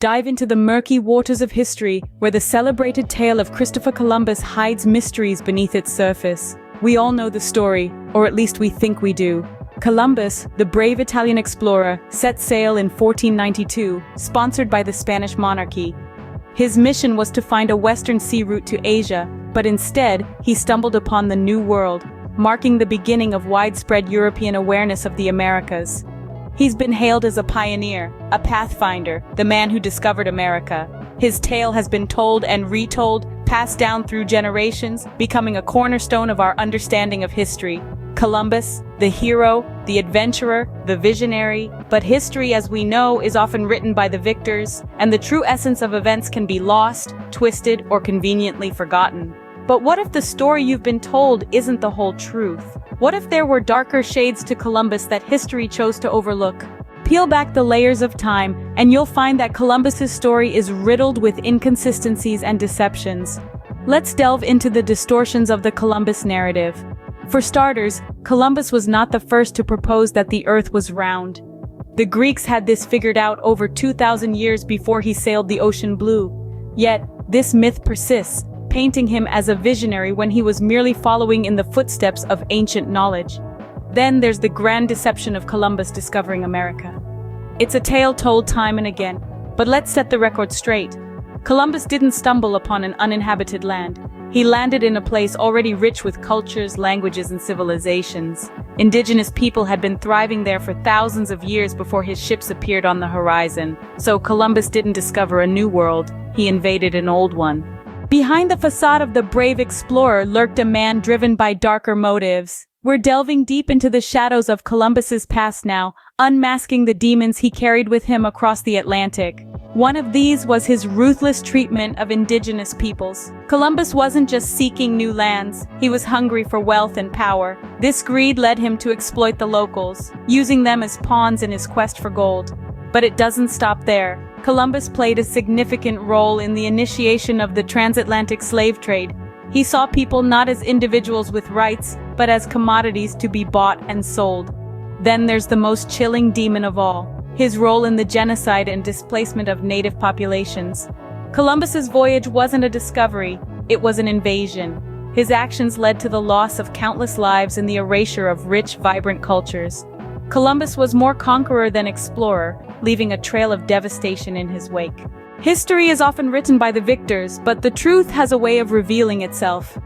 dive into the murky waters of history where the celebrated tale of Christopher Columbus hides mysteries beneath its surface. We all know the story, or at least we think we do. Columbus, the brave Italian explorer, set sail in 1492, sponsored by the Spanish monarchy. His mission was to find a western sea route to Asia, but instead, he stumbled upon the New World, marking the beginning of widespread European awareness of the Americas. He's been hailed as a pioneer, a pathfinder, the man who discovered America. His tale has been told and retold, passed down through generations, becoming a cornerstone of our understanding of history. Columbus, the hero, the adventurer, the visionary. But history, as we know, is often written by the victors, and the true essence of events can be lost, twisted, or conveniently forgotten. But what if the story you've been told isn't the whole truth? What if there were darker shades to Columbus that history chose to overlook? Peel back the layers of time, and you'll find that Columbus's story is riddled with inconsistencies and deceptions. Let's delve into the distortions of the Columbus narrative. For starters, Columbus was not the first to propose that the Earth was round. The Greeks had this figured out over 2,000 years before he sailed the ocean blue. Yet, this myth persists, painting him as a visionary when he was merely following in the footsteps of ancient knowledge. Then there's the grand deception of Columbus discovering America. It's a tale told time and again, but let's set the record straight. Columbus didn't stumble upon an uninhabited land. He landed in a place already rich with cultures, languages, and civilizations. Indigenous people had been thriving there for thousands of years before his ships appeared on the horizon. So Columbus didn't discover a new world, he invaded an old one. Behind the facade of the brave explorer lurked a man driven by darker motives. We're delving deep into the shadows of Columbus's past now, unmasking the demons he carried with him across the Atlantic. One of these was his ruthless treatment of indigenous peoples. Columbus wasn't just seeking new lands, he was hungry for wealth and power. This greed led him to exploit the locals, using them as pawns in his quest for gold. But it doesn't stop there. Columbus played a significant role in the initiation of the transatlantic slave trade. He saw people not as individuals with rights, but as commodities to be bought and sold. Then there's the most chilling demon of all, his role in the genocide and displacement of native populations. Columbus's voyage wasn't a discovery, it was an invasion. His actions led to the loss of countless lives and the erasure of rich, vibrant cultures. Columbus was more conqueror than explorer, leaving a trail of devastation in his wake. History is often written by the victors, but the truth has a way of revealing itself.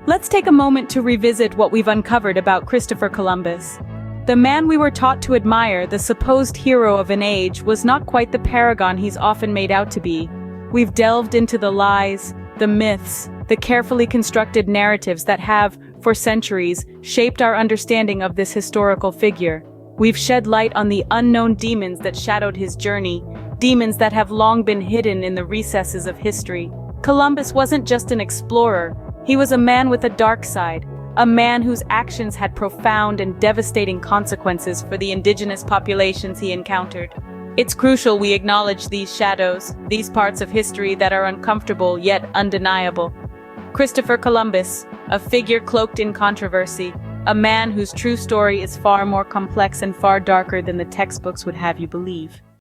Let's take a moment to revisit what we've uncovered about Christopher Columbus. The man we were taught to admire, the supposed hero of an age, was not quite the paragon he's often made out to be. We've delved into the lies, the myths, the carefully constructed narratives that have, for centuries, shaped our understanding of this historical figure. We've shed light on the unknown demons that shadowed his journey, demons that have long been hidden in the recesses of history. Columbus wasn't just an explorer, he was a man with a dark side, a man whose actions had profound and devastating consequences for the indigenous populations he encountered. It's crucial we acknowledge these shadows, these parts of history that are uncomfortable yet undeniable. Christopher Columbus, a figure cloaked in controversy, a man whose true story is far more complex and far darker than the textbooks would have you believe.